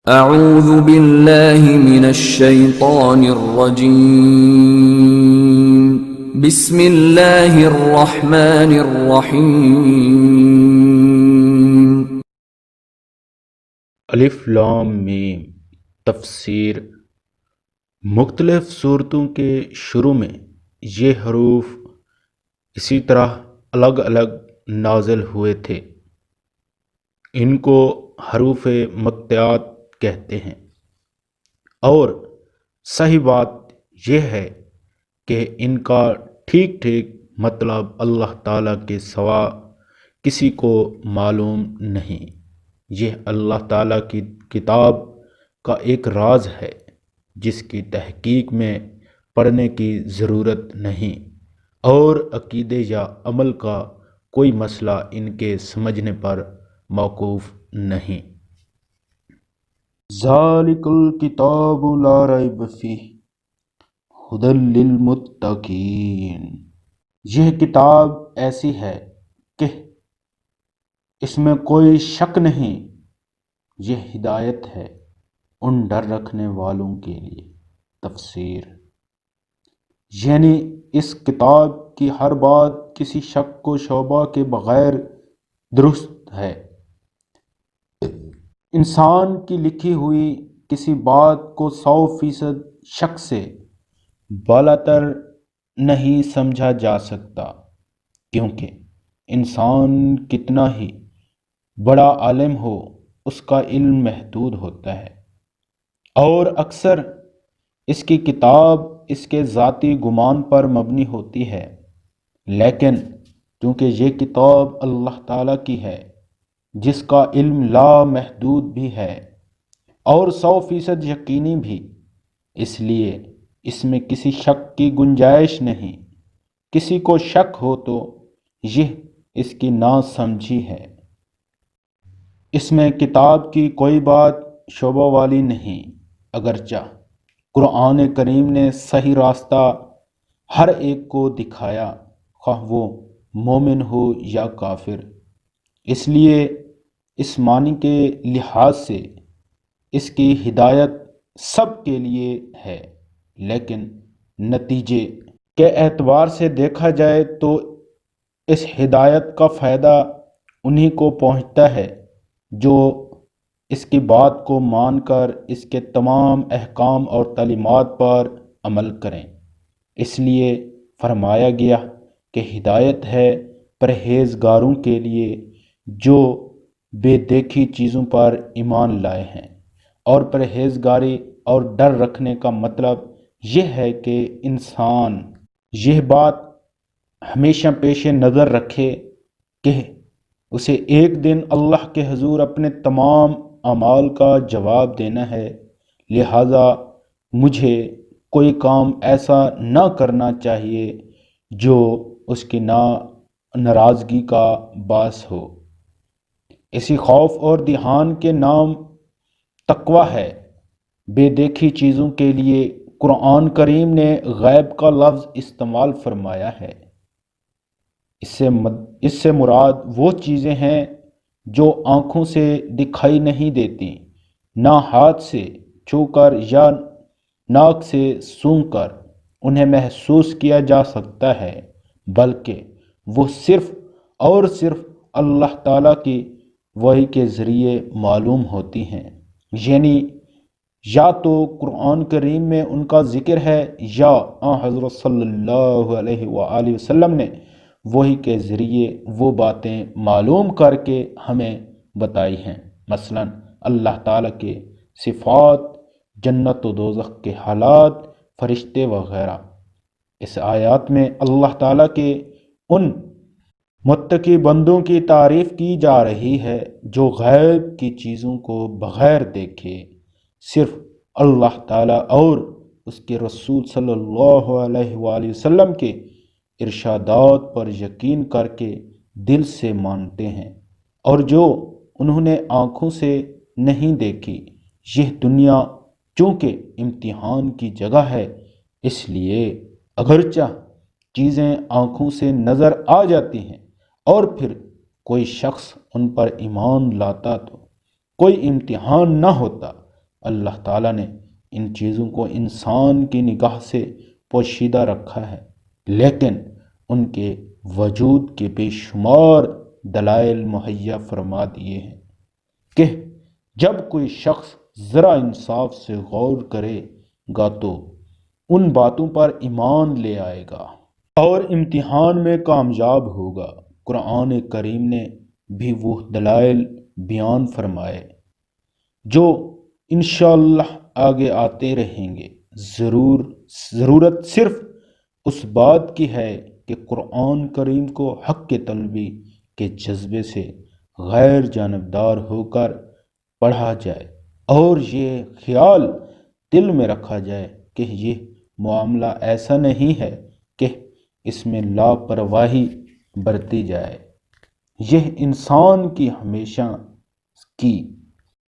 اعوذ باللہ من الشیطان الرجیم بسم اللہ الرحمن الرحیم الف لام میم۔ تفسیر۔ مختلف صورتوں کے شروع میں یہ حروف اسی طرح الگ الگ نازل ہوئے تھے۔ ان کو حروف مقطعات کہتے ہیں، اور صحیح بات یہ ہے کہ ان کا ٹھیک ٹھیک مطلب اللہ تعالیٰ کے سوا کسی کو معلوم نہیں۔ یہ اللہ تعالیٰ کی کتاب کا ایک راز ہے جس کی تحقیق میں پڑھنے کی ضرورت نہیں، اور عقیدے یا عمل کا کوئی مسئلہ ان کے سمجھنے پر موقوف نہیں۔ ذالک الکتاب لا ریب فیہ ھدی للمتقین۔ یہ کتاب ایسی ہے کہ اس میں کوئی شک نہیں، یہ ہدایت ہے ان ڈر رکھنے والوں کے لیے۔ تفسیر۔ یعنی اس کتاب کی ہر بات کسی شک و شبہ کے بغیر درست ہے۔ انسان کی لکھی ہوئی کسی بات کو 100% شک سے بالاتر نہیں سمجھا جا سکتا، کیونکہ انسان کتنا ہی بڑا عالم ہو اس کا علم محدود ہوتا ہے، اور اکثر اس کی کتاب اس کے ذاتی گمان پر مبنی ہوتی ہے۔ لیکن چونکہ یہ کتاب اللہ تعالیٰ کی ہے جس کا علم لا محدود بھی ہے اور 100% یقینی بھی، اس لیے اس میں کسی شک کی گنجائش نہیں۔ کسی کو شک ہو تو یہ اس کی ناسمجھی ہے۔ اس میں کتاب کی کوئی بات شبہ والی نہیں، اگرچہ قرآن کریم نے صحیح راستہ ہر ایک کو دکھایا، خواہ وہ مومن ہو یا کافر۔ اس لیے اس معنی کے لحاظ سے اس کی ہدایت سب کے لیے ہے، لیکن نتیجے کے اعتبار سے دیکھا جائے تو اس ہدایت کا فائدہ انہی کو پہنچتا ہے جو اس کی بات کو مان کر اس کے تمام احکام اور تعلیمات پر عمل کریں۔ اس لیے فرمایا گیا کہ ہدایت ہے پرہیزگاروں کے لیے جو بے دیکھی چیزوں پر ایمان لائے ہیں، اور پرہیزگاری اور ڈر رکھنے کا مطلب یہ ہے کہ انسان یہ بات ہمیشہ پیش نظر رکھے کہ اسے ایک دن اللہ کے حضور اپنے تمام اعمال کا جواب دینا ہے، لہٰذا مجھے کوئی کام ایسا نہ کرنا چاہیے جو اس کی ناراضگی کا باعث ہو۔ اسی خوف اور دھیان کے نام تقویٰ ہے۔ بے دیکھی چیزوں کے لیے قرآن کریم نے غیب کا لفظ استعمال فرمایا ہے۔ اس سے مراد وہ چیزیں ہیں جو آنکھوں سے دکھائی نہیں دیتی، نہ ہاتھ سے چھو کر یا ناک سے سونگھ کر انہیں محسوس کیا جا سکتا ہے، بلکہ وہ صرف اور صرف اللہ تعالیٰ کی وحی کے ذریعے معلوم ہوتی ہیں۔ یعنی یا تو قرآن کریم میں ان کا ذکر ہے یا حضرت صلی اللہ علیہ وآلہ وسلم نے وحی کے ذریعے وہ باتیں معلوم کر کے ہمیں بتائی ہیں، مثلا اللہ تعالیٰ کے صفات، جنت و دوزخ کے حالات، فرشتے وغیرہ۔ اس آیات میں اللہ تعالیٰ کے ان متقی بندوں کی تعریف کی جا رہی ہے جو غیب کی چیزوں کو بغیر دیکھے صرف اللہ تعالیٰ اور اس کے رسول صلی اللہ علیہ وآلہ وسلم کے ارشادات پر یقین کر کے دل سے مانتے ہیں، اور جو انہوں نے آنکھوں سے نہیں دیکھی۔ یہ دنیا چونکہ امتحان کی جگہ ہے، اس لیے اگرچہ چیزیں آنکھوں سے نظر آ جاتی ہیں اور پھر کوئی شخص ان پر ایمان لاتا تو کوئی امتحان نہ ہوتا، اللہ تعالیٰ نے ان چیزوں کو انسان کی نگاہ سے پوشیدہ رکھا ہے، لیکن ان کے وجود کے بے شمار دلائل مہیا فرما دیے ہیں کہ جب کوئی شخص ذرا انصاف سے غور کرے گا تو ان باتوں پر ایمان لے آئے گا اور امتحان میں کامیاب ہوگا۔ قرآن کریم نے بھی وہ دلائل بیان فرمائے جو انشاءاللہ آگے آتے رہیں گے۔ ضرورت صرف اس بات کی ہے کہ قرآن کریم کو حق کے طلبی کے جذبے سے غیر جانبدار ہو کر پڑھا جائے اور یہ خیال دل میں رکھا جائے کہ یہ معاملہ ایسا نہیں ہے کہ اس میں لاپرواہی برتی جائے۔ یہ انسان کی ہمیشہ کی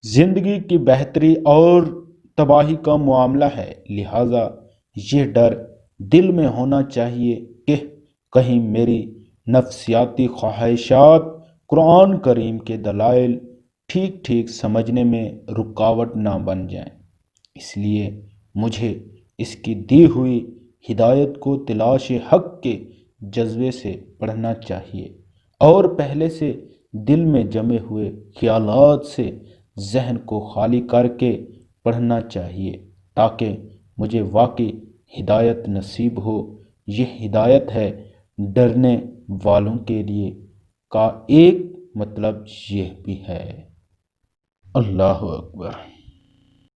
زندگی کی بہتری اور تباہی کا معاملہ ہے، لہٰذا یہ ڈر دل میں ہونا چاہیے کہ کہیں میری نفسیاتی خواہشات قرآن کریم کے دلائل ٹھیک سمجھنے میں رکاوٹ نہ بن جائیں۔ اس لیے مجھے اس کی دی ہوئی ہدایت کو تلاش حق کے جذبے سے پڑھنا چاہیے اور پہلے سے دل میں جمے ہوئے خیالات سے ذہن کو خالی کر کے پڑھنا چاہیے تاکہ مجھے واقعی ہدایت نصیب ہو۔ یہ ہدایت ہے ڈرنے والوں کے لیے کا ایک مطلب یہ بھی ہے۔ اللہ اکبر۔